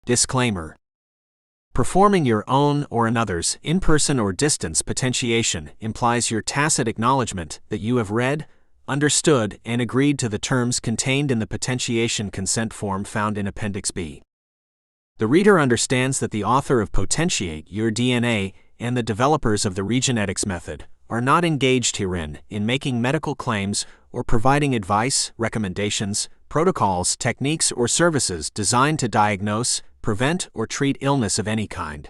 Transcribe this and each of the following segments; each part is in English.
Disclaimer. Performing your own or another's in-person or distance potentiation implies your tacit acknowledgement that you have read, understood, and agreed to the terms contained in the potentiation consent form found in Appendix B. The reader understands that the author of Potentiate Your DNA and the developers of the Regenetics Method are not engaged herein in making medical claims or providing advice, recommendations, protocols, techniques, or services designed to diagnose, prevent, or treat illness of any kind.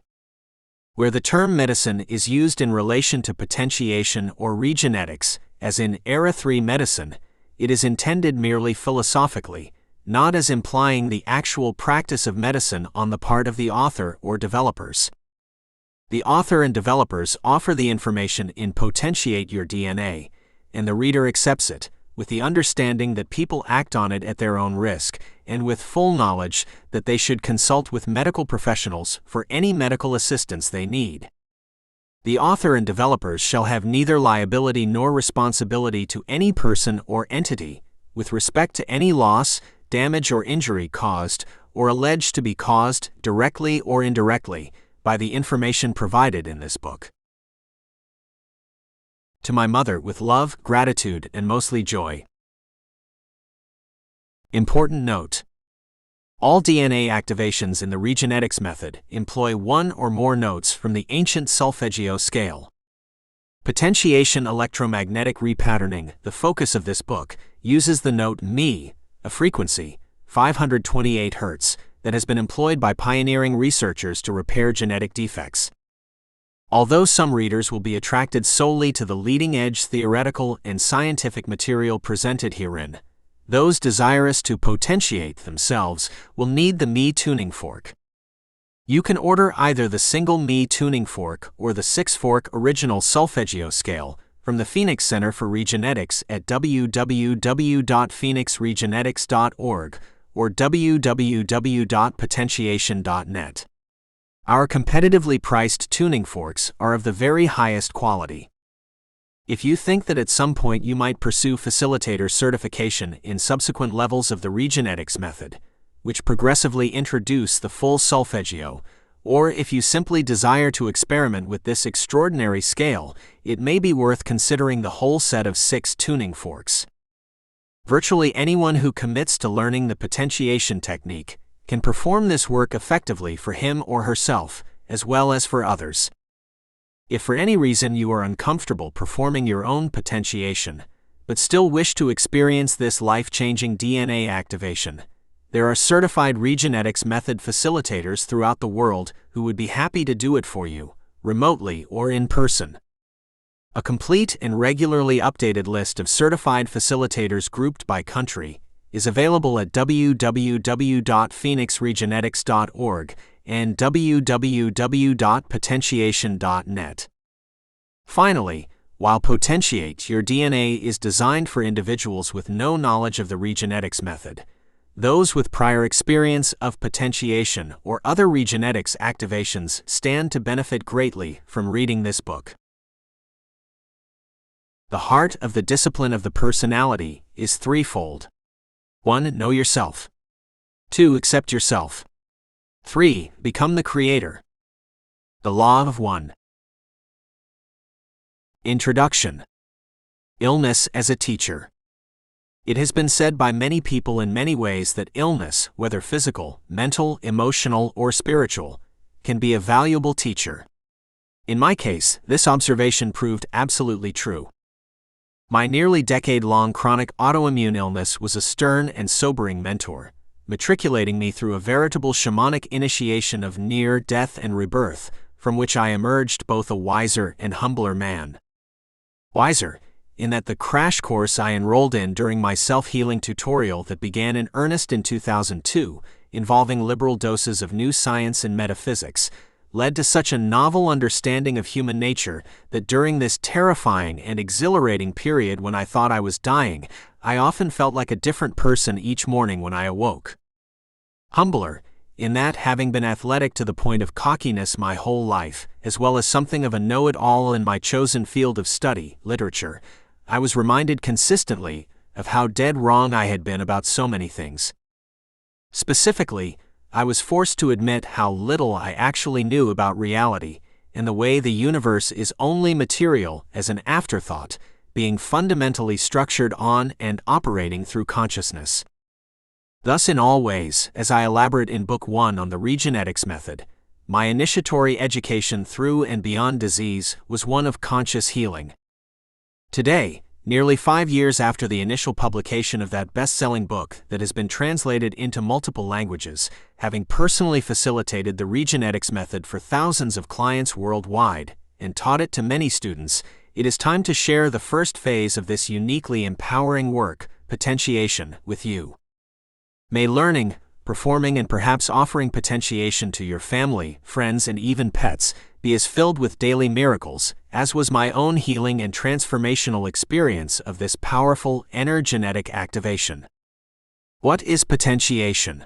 Where the term medicine is used in relation to potentiation or regenetics, as in Era 3 medicine, it is intended merely philosophically, not as implying the actual practice of medicine on the part of the author or developers. The author and developers offer the information in Potentiate Your DNA, and the reader accepts it, with the understanding that people act on it at their own risk, and with full knowledge that they should consult with medical professionals for any medical assistance they need. The author and developers shall have neither liability nor responsibility to any person or entity, with respect to any loss, damage, or injury caused, or alleged to be caused, directly or indirectly, by the information provided in this book. To my mother, with love, gratitude, and mostly joy. Important note. All DNA activations in the Regenetics Method employ one or more notes from the ancient solfeggio scale. Potentiation Electromagnetic Repatterning, the focus of this book, uses the note Mi, a frequency, 528 Hz, that has been employed by pioneering researchers to repair genetic defects. Although some readers will be attracted solely to the leading-edge theoretical and scientific material presented herein, those desirous to potentiate themselves will need the Mi tuning fork. You can order either the single Mi tuning fork or the 6-fork original solfeggio scale from the Phoenix Center for Regenetics at www.phoenixregenetics.org or www.potentiation.net. Our competitively priced tuning forks are of the very highest quality. If you think that at some point you might pursue facilitator certification in subsequent levels of the Regenetics Method, which progressively introduce the full solfeggio, or if you simply desire to experiment with this extraordinary scale, it may be worth considering the whole set of 6 tuning forks. Virtually anyone who commits to learning the potentiation technique can perform this work effectively for him or herself, as well as for others. If for any reason you are uncomfortable performing your own potentiation, but still wish to experience this life-changing DNA activation, there are certified Regenetics Method facilitators throughout the world who would be happy to do it for you, remotely or in person. A complete and regularly updated list of certified facilitators grouped by country is available at www.phoenixregenetics.org and www.potentiation.net. Finally, while Potentiate Your DNA is designed for individuals with no knowledge of the Regenetics Method, those with prior experience of potentiation or other Regenetics activations stand to benefit greatly from reading this book. The heart of the discipline of the personality is threefold. 1. Know yourself. 2. Accept yourself. 3. Become the creator. The Law of One. Introduction. Illness as a teacher. It has been said by many people in many ways that illness, whether physical, mental, emotional, or spiritual, can be a valuable teacher. In my case, this observation proved absolutely true. My nearly decade-long chronic autoimmune illness was a stern and sobering mentor, matriculating me through a veritable shamanic initiation of near-death and rebirth, from which I emerged both a wiser and humbler man. Wiser, in that the crash course I enrolled in during my self-healing tutorial that began in earnest in 2002, involving liberal doses of new science and metaphysics, led to such a novel understanding of human nature that during this terrifying and exhilarating period when I thought I was dying, I often felt like a different person each morning when I awoke. Humbler, in that, having been athletic to the point of cockiness my whole life, as well as something of a know-it-all in my chosen field of study, literature, I was reminded consistently of how dead wrong I had been about so many things. Specifically, I was forced to admit how little I actually knew about reality and the way the universe is only material as an afterthought, being fundamentally structured on and operating through consciousness. Thus, in all ways, as I elaborate in Book 1 on the Regenetics Method, my initiatory education through and beyond disease was one of conscious healing. Today, nearly 5 years after the initial publication of that best-selling book that has been translated into multiple languages, having personally facilitated the Regenetics Method for thousands of clients worldwide and taught it to many students, it is time to share the first phase of this uniquely empowering work, Potentiation, with you. May learning, performing, and perhaps offering potentiation to your family, friends, and even pets be as filled with daily miracles, as was my own healing and transformational experience of this powerful energetic activation. What is potentiation?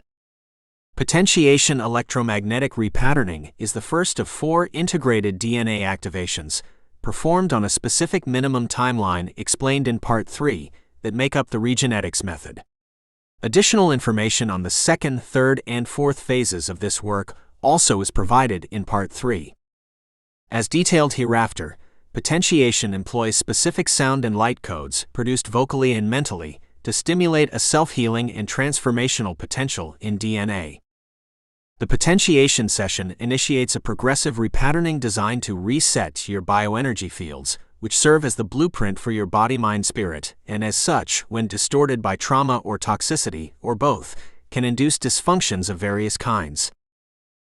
Potentiation electromagnetic repatterning is the first of 4 integrated DNA activations, performed on a specific minimum timeline explained in Part 3, that make up the Regenetics Method. Additional information on the 2nd, 3rd, and 4th phases of this work also is provided in Part 3. As detailed hereafter, potentiation employs specific sound and light codes produced vocally and mentally to stimulate a self-healing and transformational potential in DNA. The potentiation session initiates a progressive repatterning designed to reset your bioenergy fields, which serve as the blueprint for your body-mind-spirit, and as such, when distorted by trauma or toxicity, or both, can induce dysfunctions of various kinds.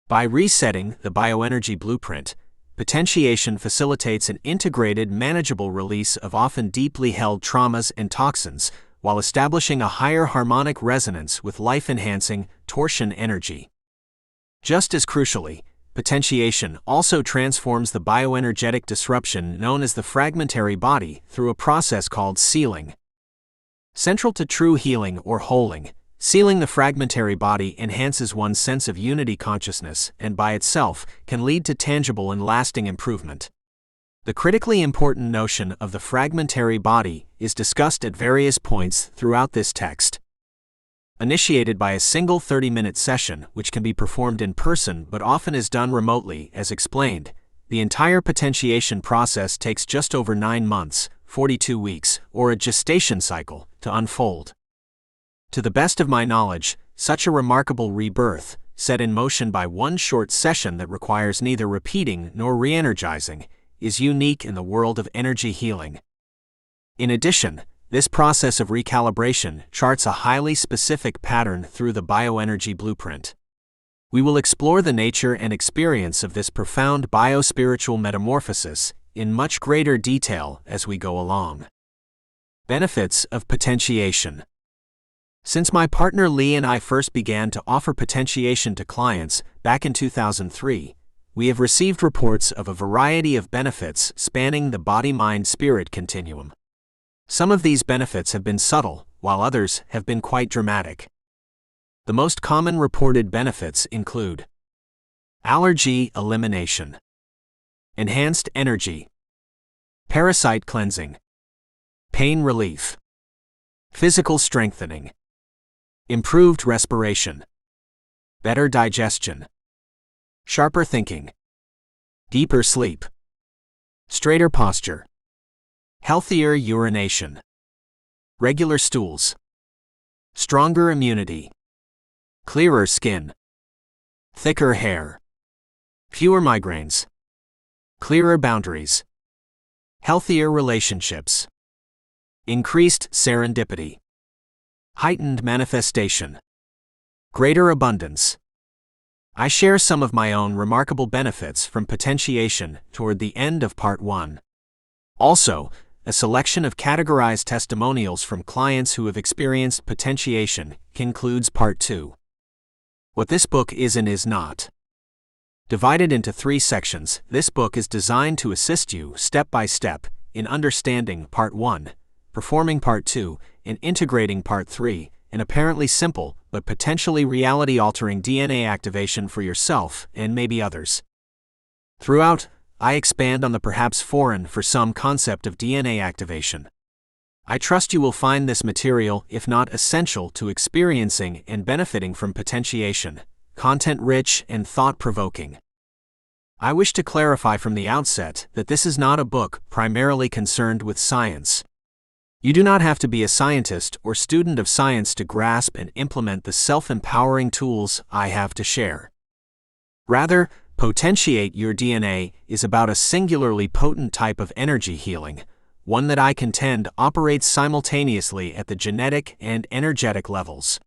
By resetting the bioenergy blueprint, potentiation facilitates an integrated, manageable release of often deeply held traumas and toxins, while establishing a higher harmonic resonance with life-enhancing, torsion energy. Just as crucially, potentiation also transforms the bioenergetic disruption known as the fragmentary body through a process called sealing. Central to true healing or wholing, sealing the fragmentary body enhances one's sense of unity consciousness and by itself can lead to tangible and lasting improvement. The critically important notion of the fragmentary body is discussed at various points throughout this text. Initiated by a single 30-minute session which can be performed in person but often is done remotely as explained, the entire potentiation process takes just over 9 months, 42 weeks, or a gestation cycle, to unfold. To the best of my knowledge, such a remarkable rebirth, set in motion by one short session that requires neither repeating nor re-energizing, is unique in the world of energy healing. In addition, this process of recalibration charts a highly specific pattern through the bioenergy blueprint. We will explore the nature and experience of this profound biospiritual metamorphosis in much greater detail as we go along. Benefits of potentiation. Since my partner Lee and I first began to offer potentiation to clients back in 2003, we have received reports of a variety of benefits spanning the body-mind-spirit continuum. Some of these benefits have been subtle, while others have been quite dramatic. The most common reported benefits include allergy elimination, enhanced energy, parasite cleansing, pain relief, physical strengthening, improved respiration, better digestion, sharper thinking, deeper sleep, straighter posture, healthier urination, regular stools, stronger immunity, clearer skin, thicker hair, fewer migraines, clearer boundaries, healthier relationships, increased serendipity, heightened manifestation, greater abundance. I share some of my own remarkable benefits from potentiation toward the end of Part 1. Also, a selection of categorized testimonials from clients who have experienced potentiation concludes Part 2. What this book is and is not. Divided into 3 sections, this book is designed to assist you step by step in understanding Part 1, performing Part 2, and integrating Part 3, an apparently simple but potentially reality-altering DNA activation for yourself and maybe others. Throughout, I expand on the perhaps foreign for some concept of DNA activation. I trust you will find this material, if not essential to experiencing and benefiting from potentiation, content-rich, and thought-provoking. I wish to clarify from the outset that this is not a book primarily concerned with science. You do not have to be a scientist or student of science to grasp and implement the self-empowering tools I have to share. Rather, Potentiate Your DNA is about a singularly potent type of energy healing, one that I contend operates simultaneously at the genetic and energetic levels.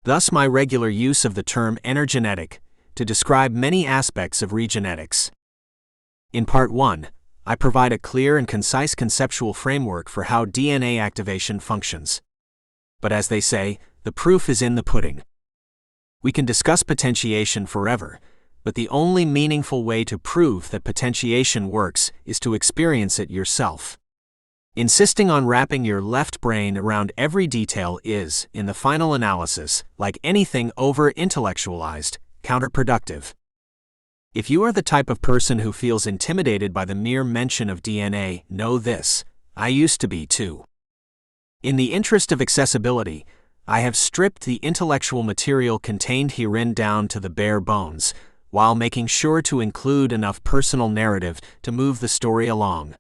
Thus my regular use of the term energetic to describe many aspects of Regenetics. In Part 1, I provide a clear and concise conceptual framework for how DNA activation functions. But as they say, the proof is in the pudding. We can discuss potentiation forever, but the only meaningful way to prove that potentiation works is to experience it yourself. Insisting on wrapping your left brain around every detail is, in the final analysis, like anything over-intellectualized, counterproductive. If you are the type of person who feels intimidated by the mere mention of DNA, know this: I used to be too. In the interest of accessibility, I have stripped the intellectual material contained herein down to the bare bones, while making sure to include enough personal narrative to move the story along.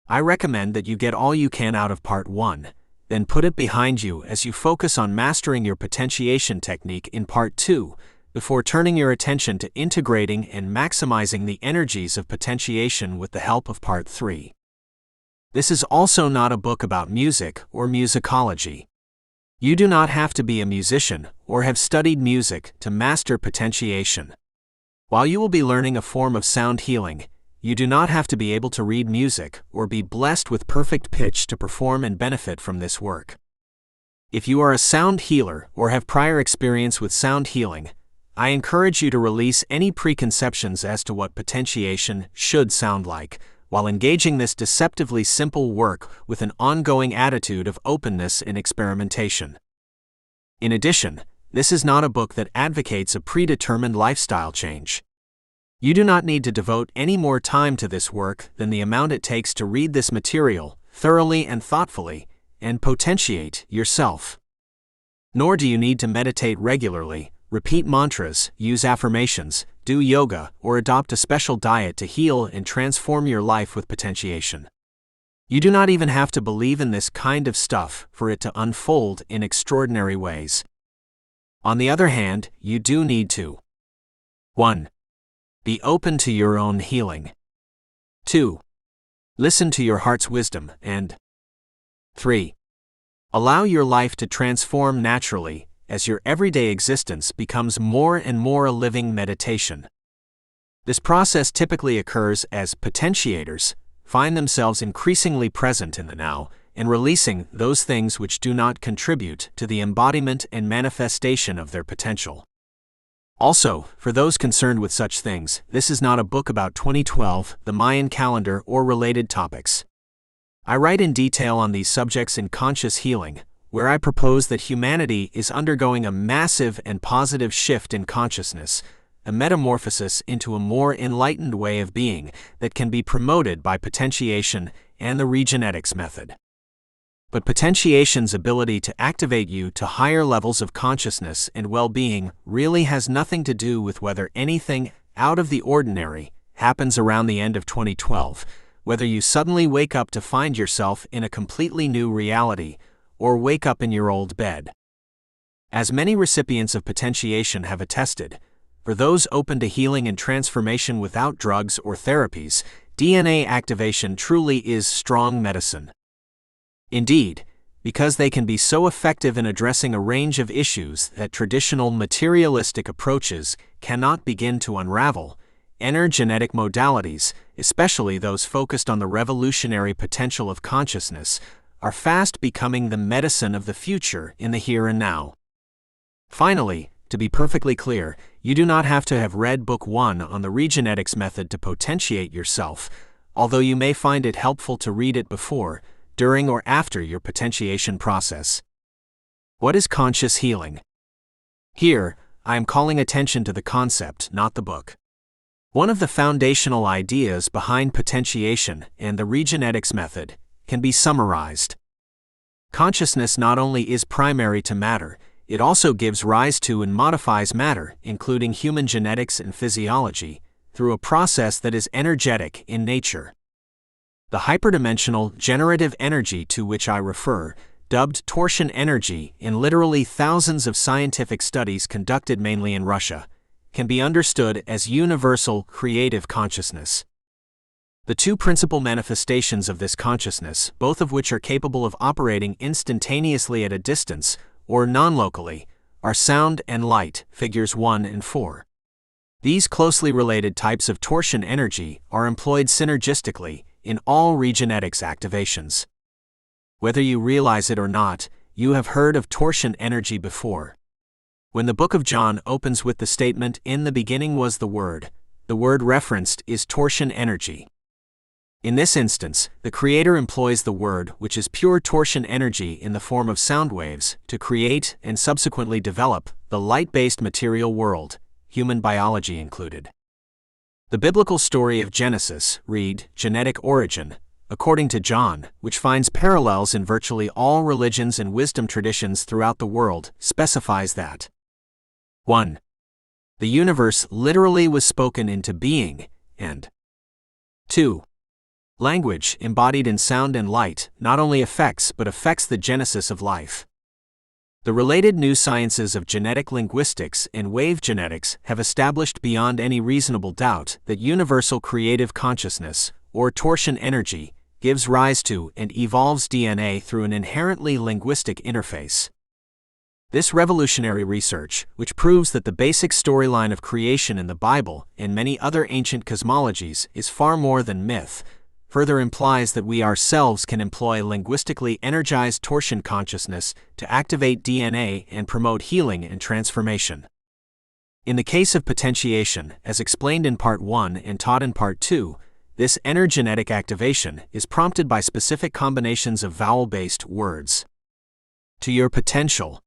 I recommend that you get all you can out of Part 1, then put it behind you as you focus on mastering your potentiation technique in Part 2, before turning your attention to integrating and maximizing the energies of potentiation with the help of Part 3. This is also not a book about music or musicology. You do not have to be a musician or have studied music to master potentiation. While you will be learning a form of sound healing, you do not have to be able to read music or be blessed with perfect pitch to perform and benefit from this work. If you are a sound healer or have prior experience with sound healing, I encourage you to release any preconceptions as to what potentiation should sound like, while engaging this deceptively simple work with an ongoing attitude of openness and experimentation. In addition, this is not a book that advocates a predetermined lifestyle change. You do not need to devote any more time to this work than the amount it takes to read this material thoroughly and thoughtfully, and potentiate yourself. Nor do you need to meditate regularly, repeat mantras, use affirmations, do yoga, or adopt a special diet to heal and transform your life with potentiation. You do not even have to believe in this kind of stuff for it to unfold in extraordinary ways. On the other hand, you do need to 1. Be open to your own healing. 2. Listen to your heart's wisdom, and 3. Allow your life to transform naturally as your everyday existence becomes more and more a living meditation. This process typically occurs as potentiators find themselves increasingly present in the now and releasing those things which do not contribute to the embodiment and manifestation of their potential. Also, for those concerned with such things, this is not a book about 2012, the Mayan calendar, or related topics. I write in detail on these subjects in Conscious Healing, where I propose that humanity is undergoing a massive and positive shift in consciousness, a metamorphosis into a more enlightened way of being that can be promoted by potentiation and the Regenetics Method. But potentiation's ability to activate you to higher levels of consciousness and well-being really has nothing to do with whether anything out of the ordinary happens around the end of 2012, whether you suddenly wake up to find yourself in a completely new reality, or wake up in your old bed. As many recipients of potentiation have attested, for those open to healing and transformation without drugs or therapies, DNA activation truly is strong medicine. Indeed, because they can be so effective in addressing a range of issues that traditional materialistic approaches cannot begin to unravel, energetic modalities, especially those focused on the revolutionary potential of consciousness, are fast becoming the medicine of the future in the here and now. Finally, to be perfectly clear, you do not have to have read Book 1 on the Regenetics Method to potentiate yourself, although you may find it helpful to read it before, during, or after your potentiation process. What is conscious healing? Here, I am calling attention to the concept, not the book. One of the foundational ideas behind potentiation and the Regenetics Method can be summarized. Consciousness not only is primary to matter, It also gives rise to and modifies matter, including human genetics and physiology, through a process that is energetic in nature. The hyperdimensional, generative energy to which I refer, dubbed torsion energy in literally thousands of scientific studies conducted mainly in Russia, can be understood as universal creative consciousness. The two principal manifestations of this consciousness, both of which are capable of operating instantaneously at a distance, or non-locally, are sound and light, figures 1 and 4. These closely related types of torsion energy are employed synergistically in all Regenetics activations. Whether you realize it or not, you have heard of torsion energy before. When the book of John opens with the statement, "In the beginning was the word referenced is torsion energy. In this instance, the Creator employs the word, which is pure torsion energy in the form of sound waves, to create and subsequently develop the light-based material world, human biology included. The biblical story of Genesis, read genetic origin, according to John, which finds parallels in virtually all religions and wisdom traditions throughout the world, specifies that 1. The universe literally was spoken into being, and 2. Language, embodied in sound and light, not only affects the genesis of life. The related new sciences of genetic linguistics and wave genetics have established beyond any reasonable doubt that universal creative consciousness, or torsion energy, gives rise to and evolves DNA through an inherently linguistic interface. This revolutionary research, which proves that the basic storyline of creation in the Bible and many other ancient cosmologies is far more than myth, further implies that we ourselves can employ linguistically energized torsion consciousness to activate DNA and promote healing and transformation. In the case of potentiation, as explained in Part 1 and taught in Part 2, this energetic activation is prompted by specific combinations of vowel-based words. To your potential.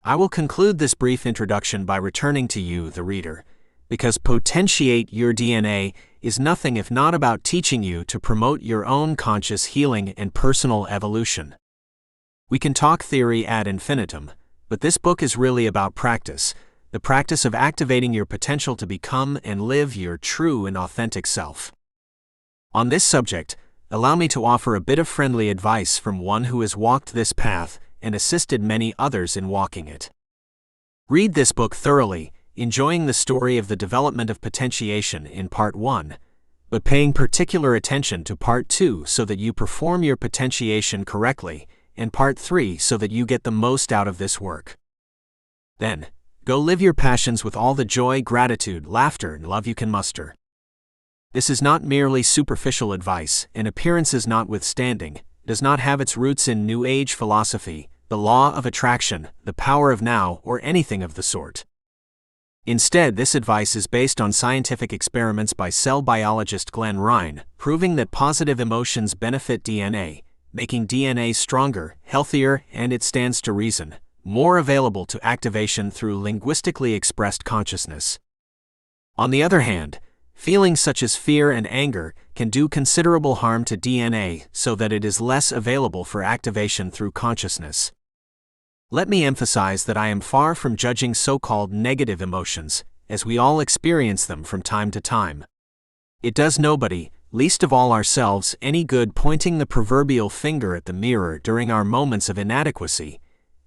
I will conclude this brief introduction by returning to you, the reader, because potentiate your DNA is nothing if not about teaching you to promote your own conscious healing and personal evolution. We can talk theory ad infinitum, but this book is really about practice, the practice of activating your potential to become and live your true and authentic self. On this subject, allow me to offer a bit of friendly advice from one who has walked this path and assisted many others in walking it. Read this book thoroughly, enjoying the story of the development of potentiation in Part 1, but paying particular attention to Part 2 so that you perform your potentiation correctly, and Part 3 so that you get the most out of this work. Then, go live your passions with all the joy, gratitude, laughter, and love you can muster. This is not merely superficial advice, and appearances notwithstanding, does not have its roots in New Age philosophy, the law of attraction, the power of now, or anything of the sort. Instead, this advice is based on scientific experiments by cell biologist Glenn Ryan, proving that positive emotions benefit DNA, making DNA stronger, healthier, and it stands to reason, more available to activation through linguistically expressed consciousness. On the other hand, feelings such as fear and anger can do considerable harm to DNA so that it is less available for activation through consciousness. Let me emphasize that I am far from judging so-called negative emotions, as we all experience them from time to time. It does nobody, least of all ourselves, any good pointing the proverbial finger at the mirror during our moments of inadequacy,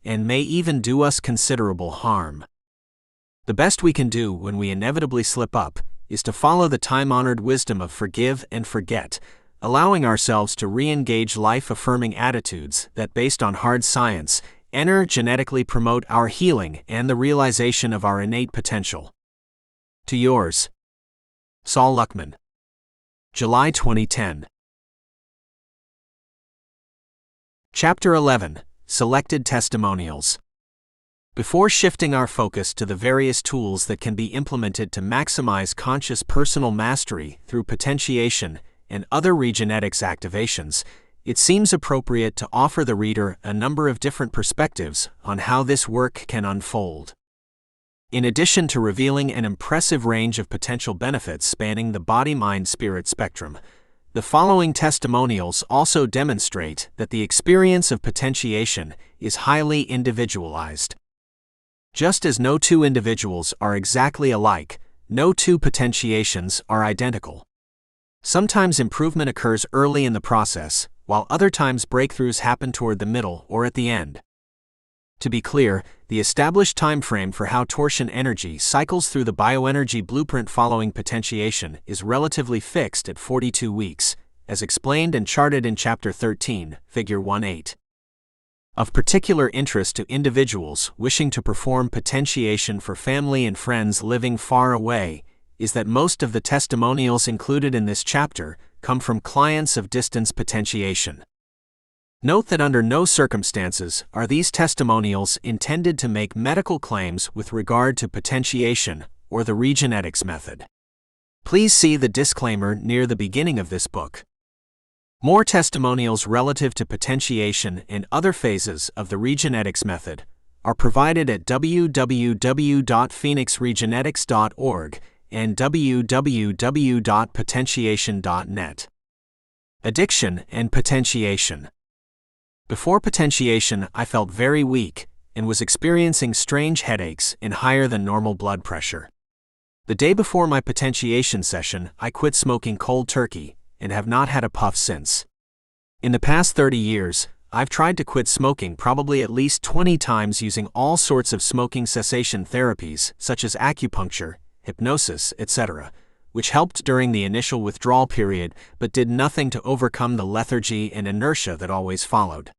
and may even do us considerable harm. The best we can do when we inevitably slip up is to follow the time-honored wisdom of forgive and forget, allowing ourselves to re-engage life-affirming attitudes that, based on hard science, energetically promote our healing and the realization of our innate potential. To yours, Saul Luckman. July 2010. Chapter 11. Selected Testimonials. Before shifting our focus to the various tools that can be implemented to maximize conscious personal mastery through potentiation and other Regenetics activations, it seems appropriate to offer the reader a number of different perspectives on how this work can unfold. In addition to revealing an impressive range of potential benefits spanning the body-mind-spirit spectrum, the following testimonials also demonstrate that the experience of potentiation is highly individualized. Just as no two individuals are exactly alike, no two potentiations are identical. Sometimes improvement occurs early in the process, while other times breakthroughs happen toward the middle or at the end. To be clear, the established time frame for how torsion energy cycles through the bioenergy blueprint following potentiation is relatively fixed at 42 weeks, as explained and charted in Chapter 13, Figure 1.8. Of particular interest to individuals wishing to perform potentiation for family and friends living far away is that most of the testimonials included in this chapter come from clients of distance potentiation. Note that under no circumstances are these testimonials intended to make medical claims with regard to potentiation or the Regenetics Method. Please see the disclaimer near the beginning of this book. More testimonials relative to potentiation and other phases of the Regenetics Method are provided at www.phoenixregenetics.org and www.potentiation.net. Addiction and potentiation. Before potentiation, I felt very weak and was experiencing strange headaches and higher than normal blood pressure. The day before my potentiation session, I quit smoking cold turkey and have not had a puff since. In the past 30 years, I've tried to quit smoking probably at least 20 times using all sorts of smoking cessation therapies such as acupuncture, hypnosis, etc., which helped during the initial withdrawal period but did nothing to overcome the lethargy and inertia that always followed.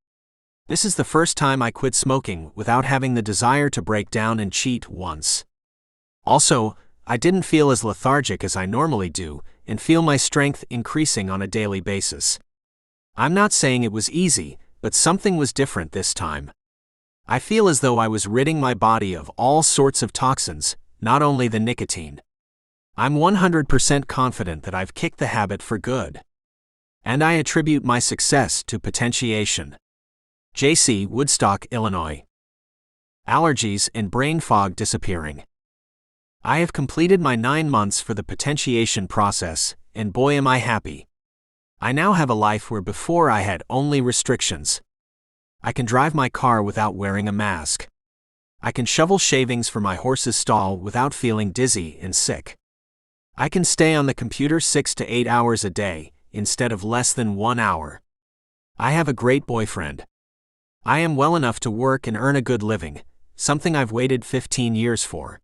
This is the first time I quit smoking without having the desire to break down and cheat once. Also, I didn't feel as lethargic as I normally do and feel my strength increasing on a daily basis. I'm not saying it was easy, but something was different this time. I feel as though I was ridding my body of all sorts of toxins, not only the nicotine. I'm 100% confident that I've kicked the habit for good. And I attribute my success to potentiation. J.C., Woodstock, Illinois. Allergies and brain fog disappearing. I have completed my 9 months for the potentiation process, and boy am I happy. I now have a life where before I had only restrictions. I can drive my car without wearing a mask. I can shovel shavings for my horse's stall without feeling dizzy and sick. I can stay on the computer 6 to 8 hours a day, instead of less than 1 hour. I have a great boyfriend. I am well enough to work and earn a good living, something I've waited 15 years for.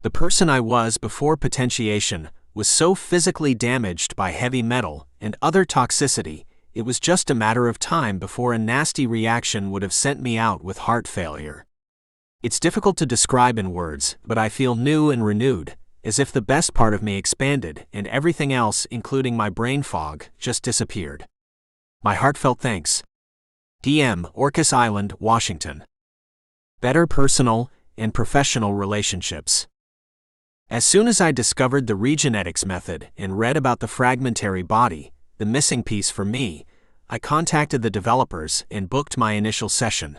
The person I was before potentiation was so physically damaged by heavy metal and other toxicity, it was just a matter of time before a nasty reaction would have sent me out with heart failure. It's difficult to describe in words, but I feel new and renewed, as if the best part of me expanded and everything else, including my brain fog, just disappeared. My heartfelt thanks. DM, Orcas Island, Washington. Better personal and professional relationships. As soon as I discovered the Regenetics Method and read about the fragmentary body, the missing piece for me, I contacted the developers and booked my initial session.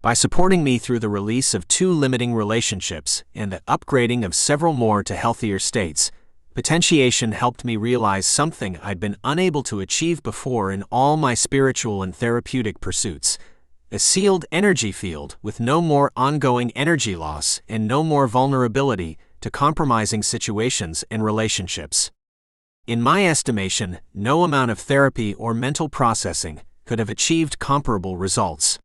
By supporting me through the release of 2 limiting relationships and the upgrading of several more to healthier states, potentiation helped me realize something I'd been unable to achieve before in all my spiritual and therapeutic pursuits: a sealed energy field with no more ongoing energy loss and no more vulnerability to compromising situations and relationships. In my estimation, no amount of therapy or mental processing could have achieved comparable results.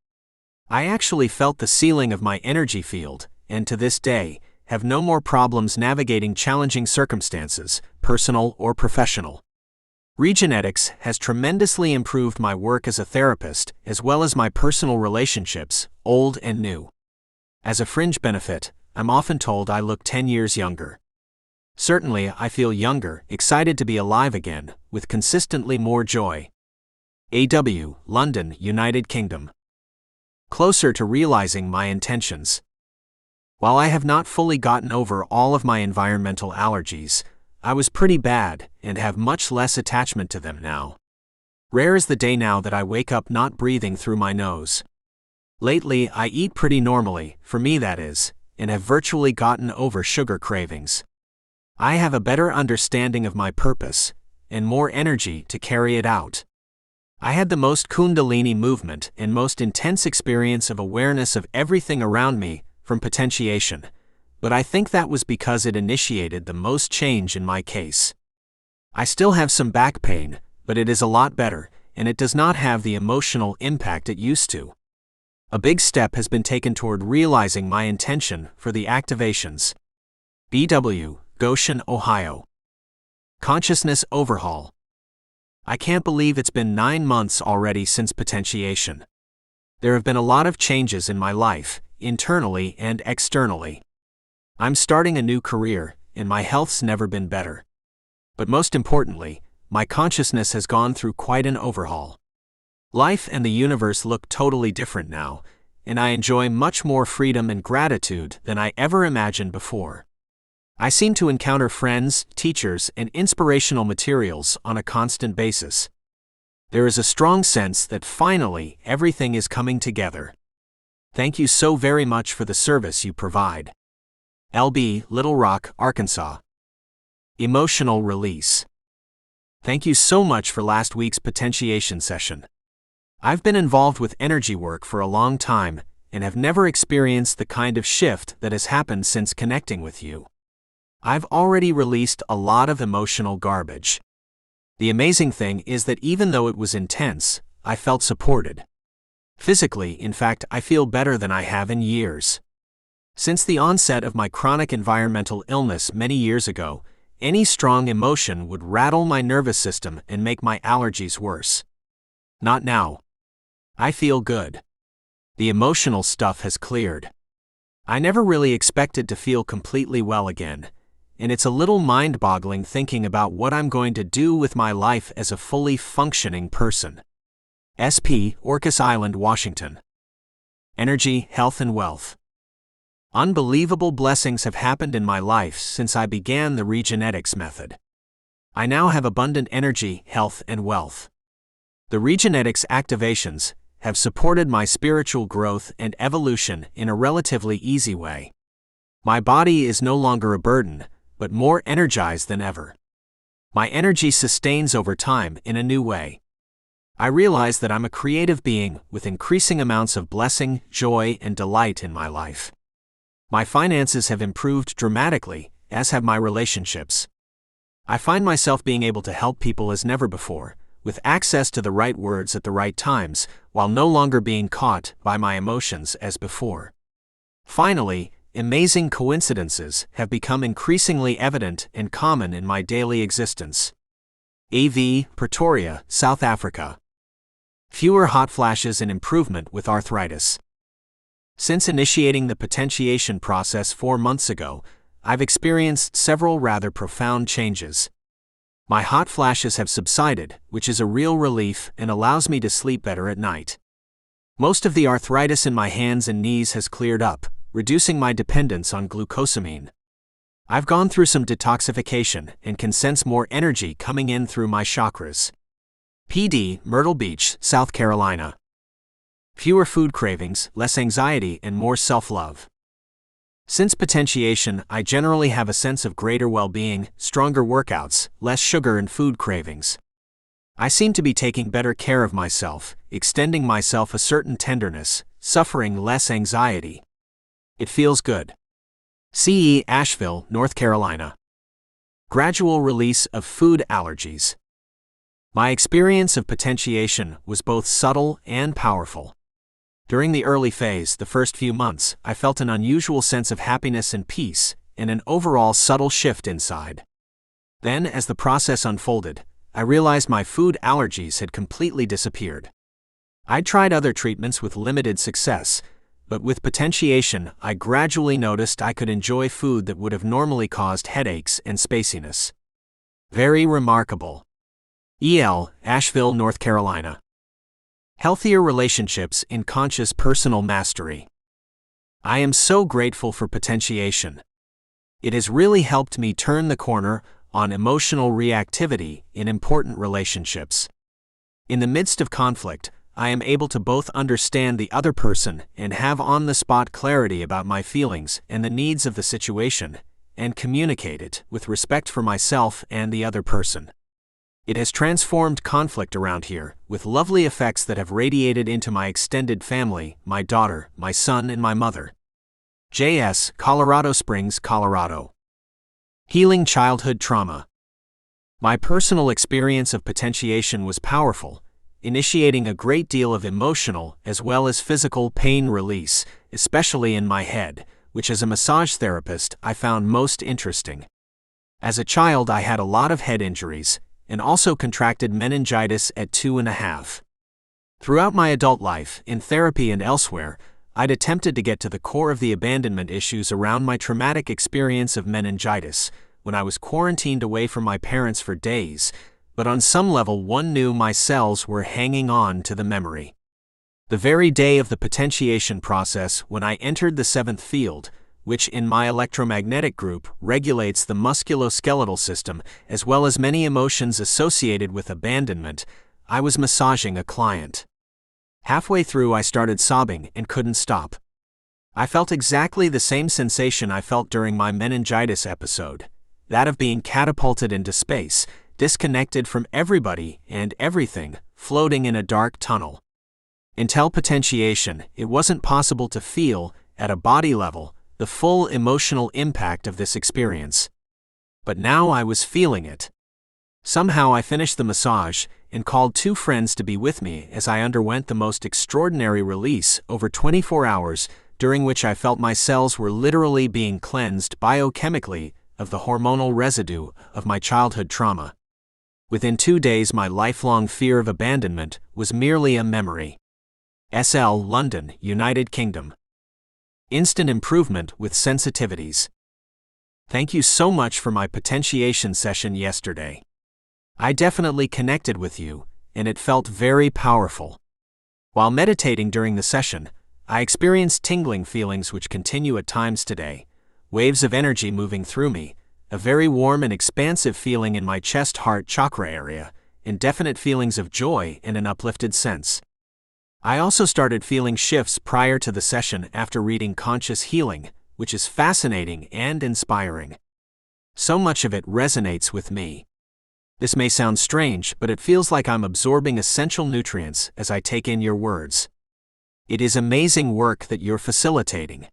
I actually felt the sealing of my energy field, and to this day, have no more problems navigating challenging circumstances, personal or professional. Regenetics has tremendously improved my work as a therapist as well as my personal relationships, old and new. As a fringe benefit, I'm often told I look 10 years younger. Certainly, I feel younger, excited to be alive again, with consistently more joy. AW, London, United Kingdom. Closer to realizing my intentions. While I have not fully gotten over all of my environmental allergies, I was pretty bad and have much less attachment to them now. Rare is the day now that I wake up not breathing through my nose. Lately, I eat pretty normally, for me that is, and have virtually gotten over sugar cravings. I have a better understanding of my purpose, and more energy to carry it out. I had the most kundalini movement and most intense experience of awareness of everything around me from Potentiation, but I think that was because it initiated the most change in my case. I still have some back pain, but it is a lot better, and it does not have the emotional impact it used to. A big step has been taken toward realizing my intention for the activations. BW, Goshen, Ohio. Consciousness Overhaul. I can't believe it's been 9 months already since Potentiation. There have been a lot of changes in my life, internally and externally. I'm starting a new career, and my health's never been better. But most importantly, my consciousness has gone through quite an overhaul. Life and the universe look totally different now, and I enjoy much more freedom and gratitude than I ever imagined before. I seem to encounter friends, teachers, and inspirational materials on a constant basis. There is a strong sense that finally everything is coming together. Thank you so very much for the service you provide. LB, Little Rock, Arkansas. Emotional release. Thank you so much for last week's Potentiation session. I've been involved with energy work for a long time and have never experienced the kind of shift that has happened since connecting with you. I've already released a lot of emotional garbage. The amazing thing is that even though it was intense, I felt supported. Physically, in fact, I feel better than I have in years. Since the onset of my chronic environmental illness many years ago, any strong emotion would rattle my nervous system and make my allergies worse. Not now. I feel good. The emotional stuff has cleared. I never really expected to feel completely well again, and it's a little mind-boggling thinking about what I'm going to do with my life as a fully functioning person. SP, Orcas Island, Washington. Energy, health and wealth. Unbelievable blessings have happened in my life since I began the Regenetics Method. I now have abundant energy, health and wealth. The Regenetics activations have supported my spiritual growth and evolution in a relatively easy way. My body is no longer a burden, but more energized than ever. My energy sustains over time in a new way. I realize that I'm a creative being with increasing amounts of blessing, joy, and delight in my life. My finances have improved dramatically, as have my relationships. I find myself being able to help people as never before, with access to the right words at the right times, while no longer being caught by my emotions as before. Finally, amazing coincidences have become increasingly evident and common in my daily existence. AV, Pretoria, South Africa. Fewer hot flashes and improvement with arthritis. Since initiating the potentiation process 4 months ago, I've experienced several rather profound changes. My hot flashes have subsided, which is a real relief and allows me to sleep better at night. Most of the arthritis in my hands and knees has cleared up, reducing my dependence on glucosamine. I've gone through some detoxification and can sense more energy coming in through my chakras. PD, Myrtle Beach, South Carolina. Fewer food cravings, less anxiety, and more self-love. Since potentiation, I generally have a sense of greater well-being, stronger workouts, less sugar and food cravings. I seem to be taking better care of myself, extending myself a certain tenderness, suffering less anxiety. It feels good. CE, Asheville, North Carolina. Gradual release of food allergies. My experience of potentiation was both subtle and powerful. During the early phase, the first few months, I felt an unusual sense of happiness and peace, and an overall subtle shift inside. Then, as the process unfolded, I realized my food allergies had completely disappeared. I'd tried other treatments with limited success, but with potentiation, I gradually noticed I could enjoy food that would have normally caused headaches and spaciness. Very remarkable. EL, Asheville, North Carolina. Healthier relationships in conscious personal mastery. I am so grateful for potentiation. It has really helped me turn the corner on emotional reactivity in important relationships. In the midst of conflict, I am able to both understand the other person and have on-the-spot clarity about my feelings and the needs of the situation, and communicate it with respect for myself and the other person. It has transformed conflict around here, with lovely effects that have radiated into my extended family, my daughter, my son, and my mother. JS, Colorado Springs, Colorado. Healing childhood trauma. My personal experience of potentiation was powerful, initiating a great deal of emotional as well as physical pain release, especially in my head, which as a massage therapist I found most interesting. As a child, I had a lot of head injuries and also contracted meningitis at 2.5. Throughout my adult life, in therapy and elsewhere, I'd attempted to get to the core of the abandonment issues around my traumatic experience of meningitis when I was quarantined away from my parents for days, but on some level one knew my cells were hanging on to the memory. The very day of the potentiation process when I entered the seventh field, which in my electromagnetic group regulates the musculoskeletal system as well as many emotions associated with abandonment, I was massaging a client. Halfway through I started sobbing and couldn't stop. I felt exactly the same sensation I felt during my meningitis episode, that of being catapulted into space, disconnected from everybody and everything, floating in a dark tunnel. Until potentiation, it wasn't possible to feel, at a body level, the full emotional impact of this experience. But now I was feeling it. Somehow I finished the massage and called 2 friends to be with me as I underwent the most extraordinary release over 24 hours, during which I felt my cells were literally being cleansed biochemically of the hormonal residue of my childhood trauma. Within 2 days, my lifelong fear of abandonment was merely a memory. SL, London, United Kingdom. Instant improvement with sensitivities. Thank you so much for my potentiation session yesterday. I definitely connected with you, and it felt very powerful. While meditating during the session, I experienced tingling feelings which continue at times today, waves of energy moving through me, a very warm and expansive feeling in my chest-heart chakra area, and definite feelings of joy and an uplifted sense. I also started feeling shifts prior to the session after reading Conscious Healing, which is fascinating and inspiring. So much of it resonates with me. This may sound strange, but it feels like I'm absorbing essential nutrients as I take in your words. It is amazing work that you're facilitating.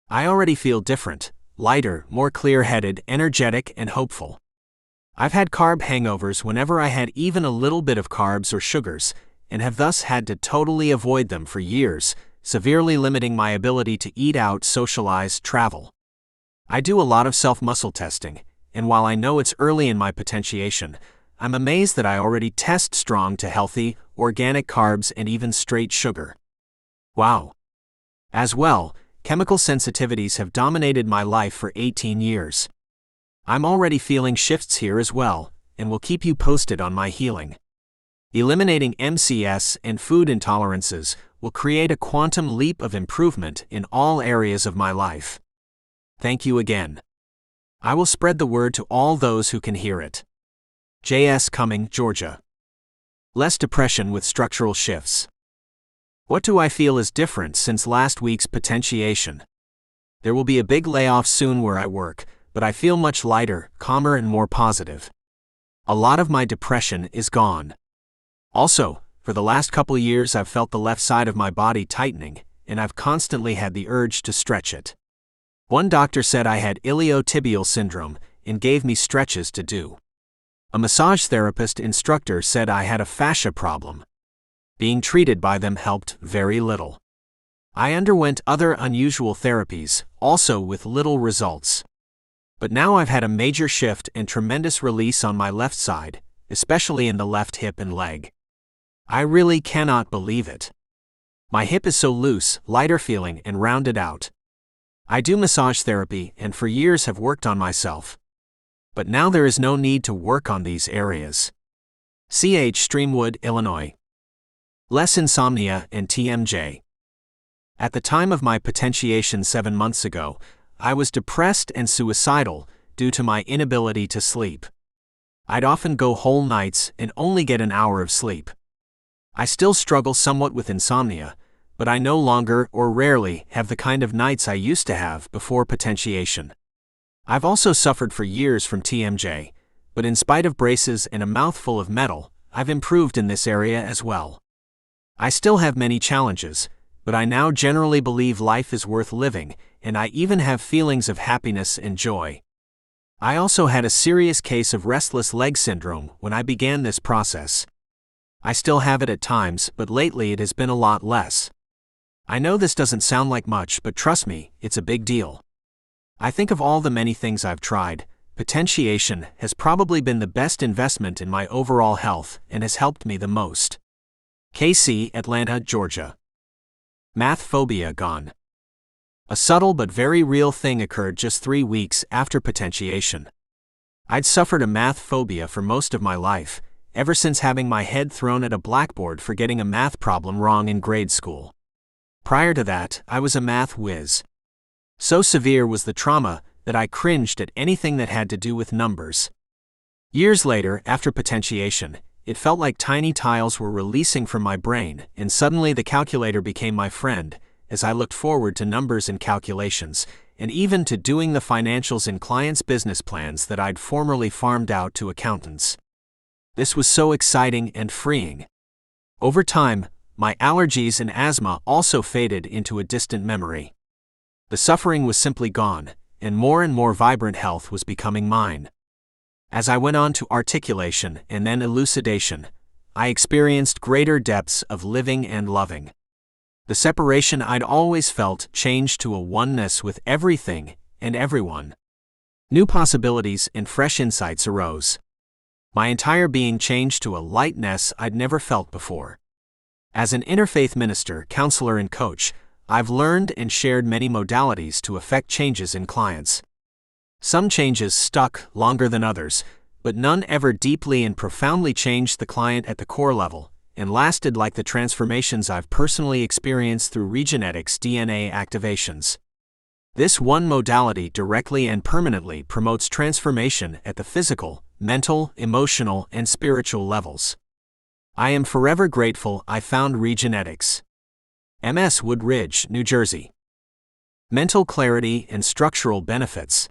I already feel different, lighter, more clear-headed, energetic, and hopeful. I've had carb hangovers whenever I had even a little bit of carbs or sugars, and have thus had to totally avoid them for years, severely limiting my ability to eat out, socialize, travel. I do a lot of self-muscle testing, and while I know it's early in my potentiation, I'm amazed that I already test strong to healthy, organic carbs and even straight sugar. Wow! As well, chemical sensitivities have dominated my life for 18 years. I'm already feeling shifts here as well, and will keep you posted on my healing. Eliminating MCS and food intolerances will create a quantum leap of improvement in all areas of my life. Thank you again. I will spread the word to all those who can hear it. J.S. Cumming, Georgia. Less depression with structural shifts. What do I feel is different since last week's potentiation? There will be a big layoff soon where I work, but I feel much lighter, calmer, and more positive. A lot of my depression is gone. Also, for the last couple years I've felt the left side of my body tightening, and I've constantly had the urge to stretch it. One doctor said I had iliotibial syndrome and gave me stretches to do. A massage therapist instructor said I had a fascia problem. Being treated by them helped very little. I underwent other unusual therapies, also with little results. But now I've had a major shift and tremendous release on my left side, especially in the left hip and leg. I really cannot believe it. My hip is so loose, lighter feeling, and rounded out. I do massage therapy and for years have worked on myself. But now there is no need to work on these areas. CH Streamwood, Illinois. Less insomnia and TMJ. At the time of my potentiation 7 months ago, I was depressed and suicidal due to my inability to sleep. I'd often go whole nights and only get an hour of sleep. I still struggle somewhat with insomnia, but I no longer or rarely have the kind of nights I used to have before potentiation. I've also suffered for years from TMJ, but in spite of braces and a mouthful of metal, I've improved in this area as well. I still have many challenges, but I now generally believe life is worth living, and I even have feelings of happiness and joy. I also had a serious case of restless leg syndrome when I began this process. I still have it at times, but lately it has been a lot less. I know this doesn't sound like much, but trust me, it's a big deal. I think of all the many things I've tried, Potentiation has probably been the best investment in my overall health and has helped me the most. KC, Atlanta, Georgia. Math phobia gone. A subtle but very real thing occurred just 3 weeks after Potentiation. I'd suffered a math phobia for most of my life, ever since having my head thrown at a blackboard for getting a math problem wrong in grade school. Prior to that, I was a math whiz. So severe was the trauma that I cringed at anything that had to do with numbers. Years later, after Potentiation, it felt like tiny tiles were releasing from my brain, and suddenly the calculator became my friend, as I looked forward to numbers and calculations, and even to doing the financials in clients' business plans that I'd formerly farmed out to accountants. This was so exciting and freeing. Over time, my allergies and asthma also faded into a distant memory. The suffering was simply gone, and more vibrant health was becoming mine. As I went on to articulation and then elucidation, I experienced greater depths of living and loving. The separation I'd always felt changed to a oneness with everything and everyone. New possibilities and fresh insights arose. My entire being changed to a lightness I'd never felt before. As an interfaith minister, counselor, and coach, I've learned and shared many modalities to effect changes in clients. Some changes stuck longer than others, but none ever deeply and profoundly changed the client at the core level, and lasted like the transformations I've personally experienced through Regenetics DNA activations. This one modality directly and permanently promotes transformation at the physical, mental, emotional, and spiritual levels. I am forever grateful I found Regenetics. MS Wood Ridge, New Jersey. Mental clarity and structural benefits.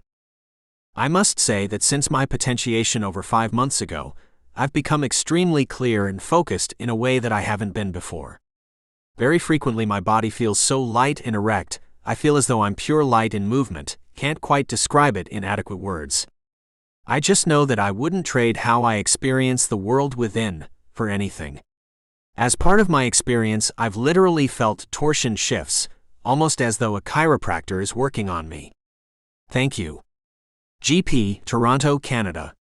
I must say that since my potentiation over 5 months ago, I've become extremely clear and focused in a way that I haven't been before. Very frequently my body feels so light and erect, I feel as though I'm pure light in movement, can't quite describe it in adequate words. I just know that I wouldn't trade how I experience the world within for anything. As part of my experience, I've literally felt torsion shifts, almost as though a chiropractor is working on me. Thank you. GP, Toronto, Canada.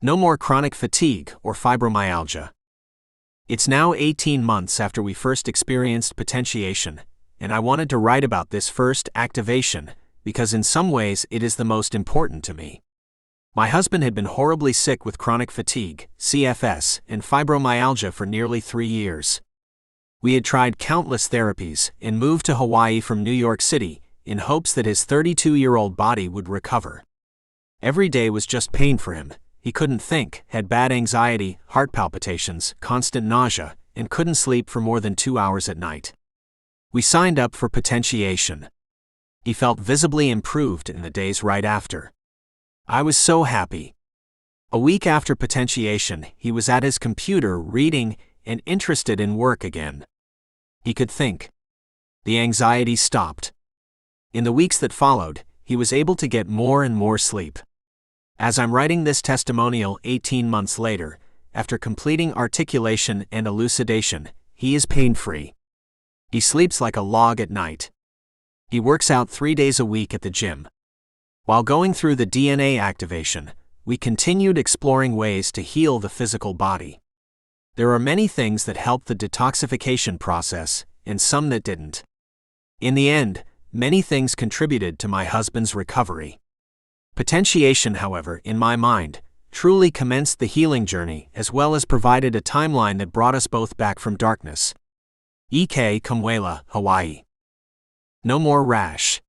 No more chronic fatigue or fibromyalgia. It's now 18 months after we first experienced potentiation, and I wanted to write about this first activation because in some ways it is the most important to me. My husband had been horribly sick with chronic fatigue, CFS, and fibromyalgia for nearly 3 years. We had tried countless therapies and moved to Hawaii from New York City in hopes that his 32-year-old body would recover. Every day was just pain for him. He couldn't think, had bad anxiety, heart palpitations, constant nausea, and couldn't sleep for more than 2 hours at night. We signed up for potentiation. He felt visibly improved in the days right after. I was so happy. A week after potentiation, he was at his computer reading and interested in work again. He could think. The anxiety stopped. In the weeks that followed, he was able to get more and more sleep. As I'm writing this testimonial 18 months later, after completing articulation and elucidation, he is pain-free. He sleeps like a log at night. He works out 3 days a week at the gym. While going through the DNA activation, we continued exploring ways to heal the physical body. There are many things that helped the detoxification process, and some that didn't. In the end, many things contributed to my husband's recovery. Potentiation, however, in my mind, truly commenced the healing journey as well as provided a timeline that brought us both back from darkness. E.K. Kumwela, Hawaii. No more rash.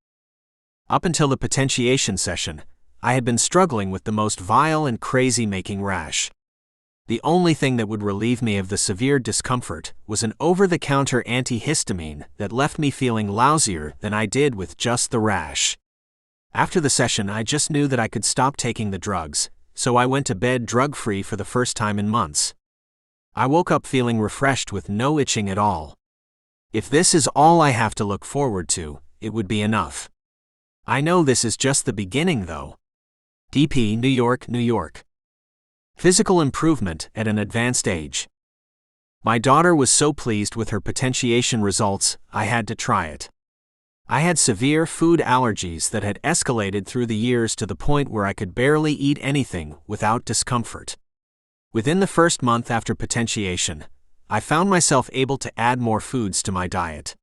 Up until the potentiation session, I had been struggling with the most vile and crazy-making rash. The only thing that would relieve me of the severe discomfort was an over-the-counter antihistamine that left me feeling lousier than I did with just the rash. After the session, I just knew that I could stop taking the drugs, so I went to bed drug-free for the first time in months. I woke up feeling refreshed with no itching at all. If this is all I have to look forward to, it would be enough. I know this is just the beginning though. DP, New York, New York. Physical improvement at an advanced age. My daughter was so pleased with her potentiation results, I had to try it. I had severe food allergies that had escalated through the years to the point where I could barely eat anything without discomfort. Within the first month after potentiation, I found myself able to add more foods to my diet.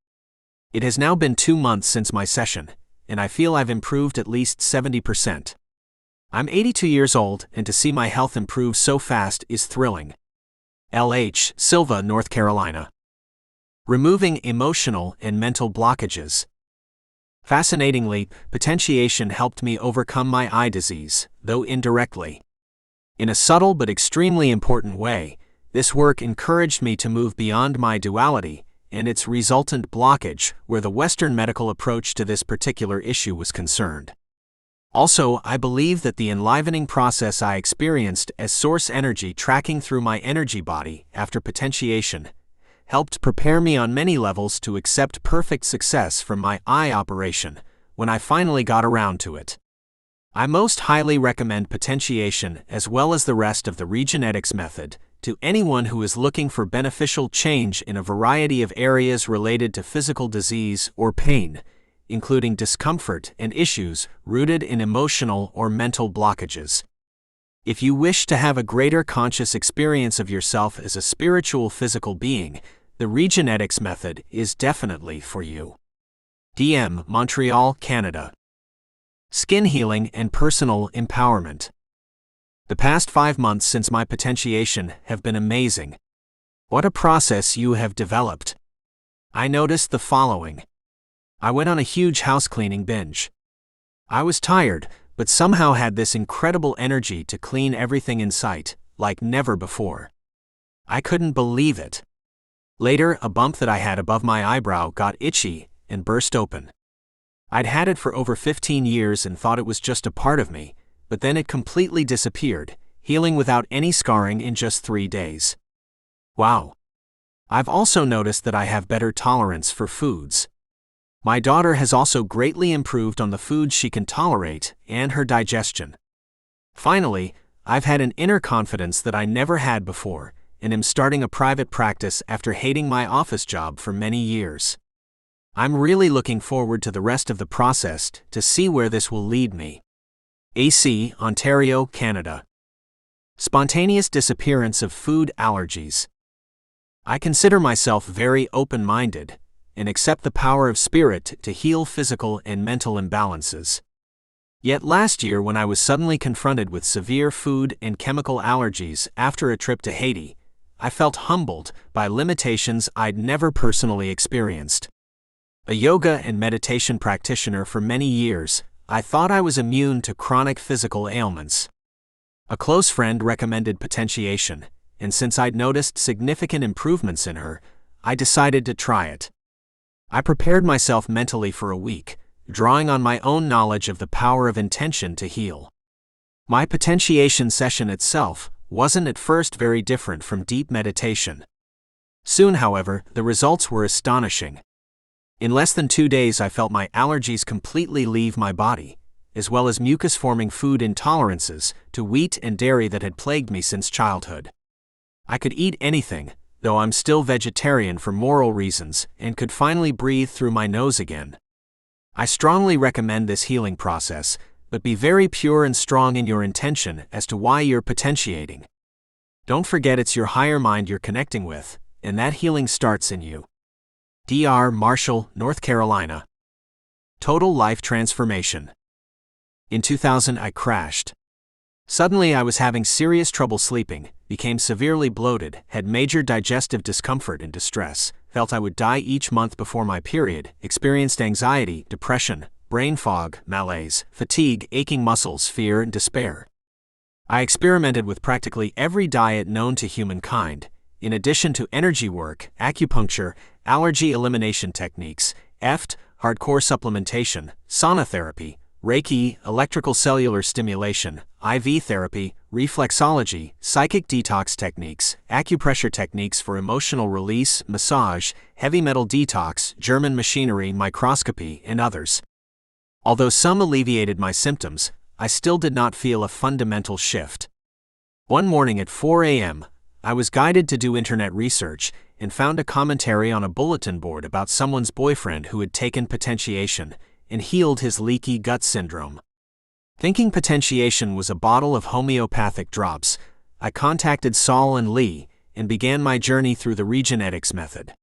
It has now been 2 months since my session, and I feel I've improved at least 70%. I'm 82 years old, and to see my health improve so fast is thrilling. L.H. Silva, North Carolina. Removing emotional and mental blockages. Fascinatingly, potentiation helped me overcome my eye disease, though indirectly. In a subtle but extremely important way, this work encouraged me to move beyond my duality and its resultant blockage where the Western medical approach to this particular issue was concerned. Also, I believe that the enlivening process I experienced as source energy tracking through my energy body after potentiation helped prepare me on many levels to accept perfect success from my eye operation when I finally got around to it. I most highly recommend potentiation as well as the rest of the Regenetics Method to anyone who is looking for beneficial change in a variety of areas related to physical disease or pain, including discomfort and issues rooted in emotional or mental blockages. If you wish to have a greater conscious experience of yourself as a spiritual physical being, the Regenetics Method is definitely for you. DM, Montreal, Canada. Skin healing and personal empowerment. The past 5 months since my potentiation have been amazing. What a process you have developed. I noticed the following. I went on a huge house cleaning binge. I was tired, but somehow had this incredible energy to clean everything in sight, like never before. I couldn't believe it. Later, a bump that I had above my eyebrow got itchy and burst open. I'd had it for over 15 years and thought it was just a part of me, but then it completely disappeared, healing without any scarring in just 3 days. Wow. I've also noticed that I have better tolerance for foods. My daughter has also greatly improved on the foods she can tolerate and her digestion. Finally, I've had an inner confidence that I never had before, and am starting a private practice after hating my office job for many years. I'm really looking forward to the rest of the process to see where this will lead me. AC, Ontario, Canada. Spontaneous disappearance of food allergies. I consider myself very open-minded and accept the power of spirit to heal physical and mental imbalances. Yet last year, when I was suddenly confronted with severe food and chemical allergies after a trip to Haiti, I felt humbled by limitations I'd never personally experienced. A yoga and meditation practitioner for many years, I thought I was immune to chronic physical ailments. A close friend recommended potentiation, and since I'd noticed significant improvements in her, I decided to try it. I prepared myself mentally for a week, drawing on my own knowledge of the power of intention to heal. My potentiation session itself wasn't at first very different from deep meditation. Soon, however, the results were astonishing. In less than 2 days, I felt my allergies completely leave my body, as well as mucus-forming food intolerances to wheat and dairy that had plagued me since childhood. I could eat anything, though I'm still vegetarian for moral reasons, and could finally breathe through my nose again. I strongly recommend this healing process, but be very pure and strong in your intention as to why you're potentiating. Don't forget it's your higher mind you're connecting with, and that healing starts in you. Dr. Marshall, North Carolina. Total life transformation. In 2000, I crashed. Suddenly, I was having serious trouble sleeping, became severely bloated, had major digestive discomfort and distress, felt I would die each month before my period, experienced anxiety, depression, brain fog, malaise, fatigue, aching muscles, fear, and despair. I experimented with practically every diet known to humankind, in addition to energy work, acupuncture, allergy elimination techniques, hardcore supplementation, sauna therapy, Reiki, electrical cellular stimulation, IV therapy, reflexology, psychic detox techniques, acupressure techniques for emotional release, massage, heavy metal detox, German machinery, microscopy, and others. Although some alleviated my symptoms, I still did not feel a fundamental shift. One morning at 4 a.m., I was guided to do internet research and found a commentary on a bulletin board about someone's boyfriend who had taken Potentiation and healed his leaky gut syndrome. Thinking Potentiation was a bottle of homeopathic drops, I contacted Saul and Lee and began my journey through the Regenetics Method.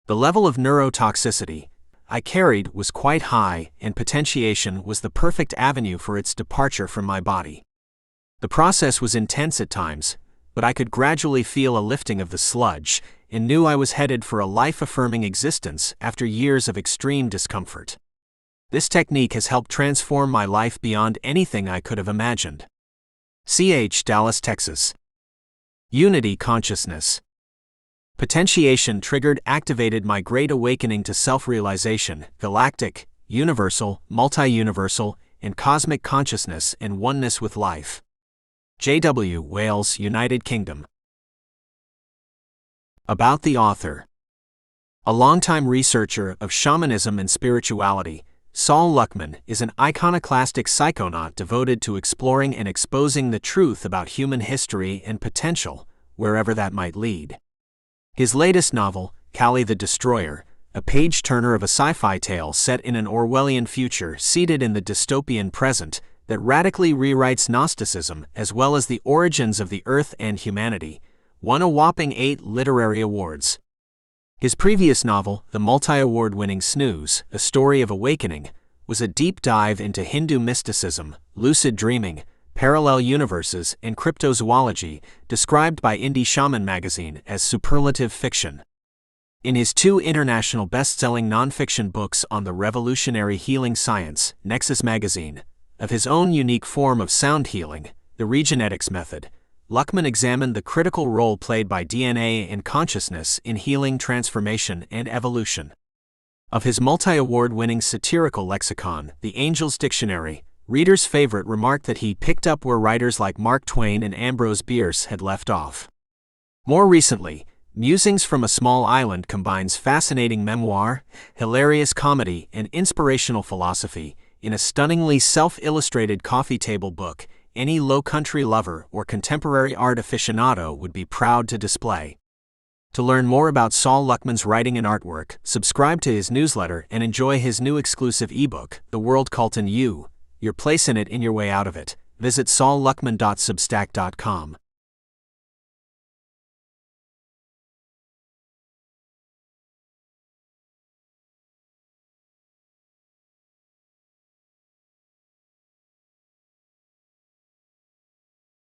The level of neurotoxicity I carried was quite high, and Potentiation was the perfect avenue for its departure from my body. The process was intense at times, but I could gradually feel a lifting of the sludge and knew I was headed for a life-affirming existence after years of extreme discomfort. This technique has helped transform my life beyond anything I could have imagined. Dallas, Texas. Unity consciousness. Potentiation activated my great awakening to self-realization, galactic, universal, multi-universal, and cosmic consciousness and oneness with life. JW, Wales, United Kingdom. About the author. A longtime researcher of shamanism and spirituality, Saul Luckman is an iconoclastic psychonaut devoted to exploring and exposing the truth about human history and potential, wherever that might lead. His latest novel, Kali the Destroyer, a page-turner of a sci-fi tale set in an Orwellian future seated in the dystopian present that radically rewrites Gnosticism as well as the origins of the Earth and humanity, won a whopping 8 literary awards. His previous novel, the multi-award-winning Snooze, A Story of Awakening, was a deep dive into Hindu mysticism, lucid dreaming, parallel universes, and cryptozoology, described by NEXUS Magazine as superlative fiction. In his 2 international best-selling nonfiction books on the revolutionary healing science, NEXUS Magazine, of his own unique form of sound healing, the Regenetics Method, Luckman examined the critical role played by DNA and consciousness in healing, transformation, and evolution. Of his multi-award-winning satirical lexicon, The Angel's Dictionary, readers' favorite remarked that he picked up where writers like Mark Twain and Ambrose Bierce had left off. More recently, Musings from a Small Island combines fascinating memoir, hilarious comedy, and inspirational philosophy in a stunningly self-illustrated coffee table book any low country lover or contemporary art aficionado would be proud to display. To learn more about Saul Luckman's writing and artwork, subscribe to his newsletter and enjoy his new exclusive ebook, The World Cult and You, Your Place in It and Your Way Out of It. Visit saulluckman.substack.com.